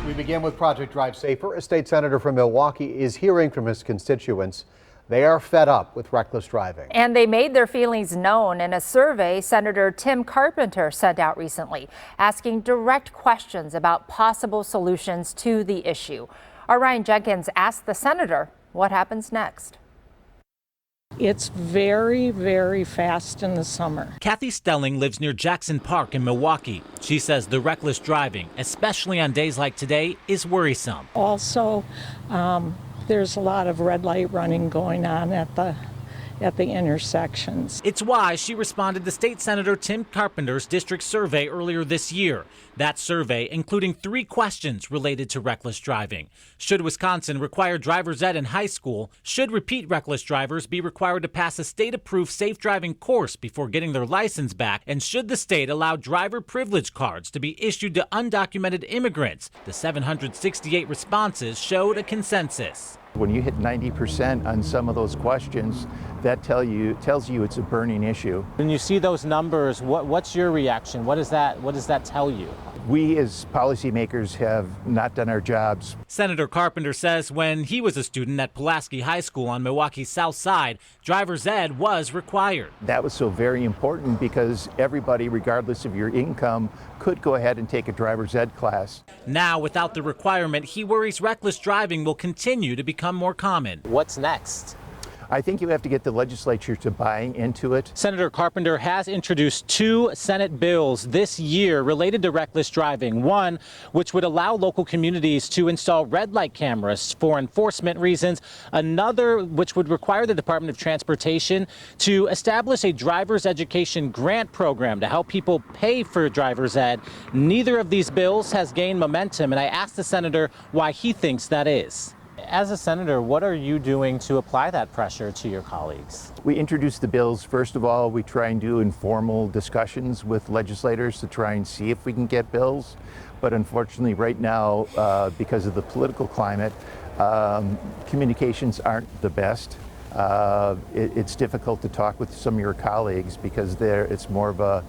We begin with Project Drive Safer. A state senator from Milwaukee is hearing from his constituents. They are fed up with reckless driving. And they made their feelings known in a survey Senator Tim Carpenter sent out recently, asking direct questions about possible solutions to the issue. Our Ryan Jenkins asked the senator what happens next. It's very, very fast in the summer. Kathy Stelling lives near Jackson Park in Milwaukee. She says the reckless driving, especially on days like today, is worrisome. Also, there's a lot of red light running going on at the intersections. It's why she responded to State Senator Tim Carpenter's district survey earlier this year. That survey including 3 questions related to reckless driving. Should Wisconsin require driver's ed in high school? Should repeat reckless drivers be required to pass a state-approved safe driving course before getting their license back? And should the state allow driver privilege cards to be issued to undocumented immigrants? The 768 responses showed a consensus. When you hit 90% on some of those questions, that tells you it's a burning issue. When you see those numbers, what's your reaction? What does that tell you? We as policymakers have not done our jobs. Senator Carpenter says when he was a student at Pulaski High School on Milwaukee's South Side, driver's ed was required. That was so very important because everybody, regardless of your income, could go ahead and take a driver's ed class. Now, without the requirement, he worries reckless driving will continue to become more common. What's next? I think you have to get the legislature to buy into it. Senator Carpenter has introduced 2 Senate bills this year related to reckless driving. One, which would allow local communities to install red light cameras for enforcement reasons. Another, which would require the Department of Transportation to establish a driver's education grant program to help people pay for driver's ed. Neither of these bills has gained momentum, and I asked the senator why he thinks that is. As a senator, what are you doing to apply that pressure to your colleagues? We introduce the bills. First of all, we try and do informal discussions with legislators to try and see if we can get bills. But unfortunately, right now, because of the political climate, communications aren't the best. It's difficult to talk with some of your colleagues because it's more of a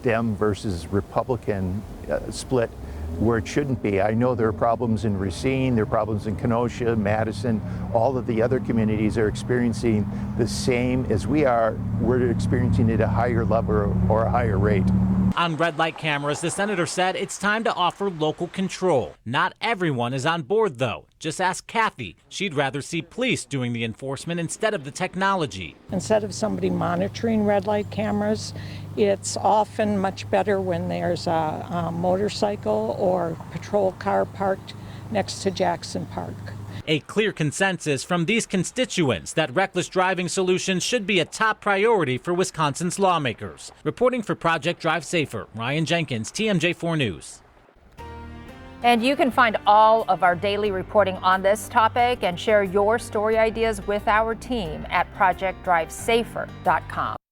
Dem versus Republican split, where it shouldn't be. I know there are problems in Racine, there are problems in Kenosha, Madison. All of the other communities are experiencing the same as we are. We're experiencing it at a higher level or a higher rate. On red light cameras, the senator said it's time to offer local control. Not everyone is on board, though. Just ask Kathy. She'd rather see police doing the enforcement instead of the technology. Instead of somebody monitoring red light cameras, it's often much better when there's a motorcycle or patrol car parked next to Jackson Park. A clear consensus from these constituents that reckless driving solutions should be a top priority for Wisconsin's lawmakers. Reporting for Project Drive Safer, Ryan Jenkins, TMJ4 News. And you can find all of our daily reporting on this topic and share your story ideas with our team at projectdrivesafer.com.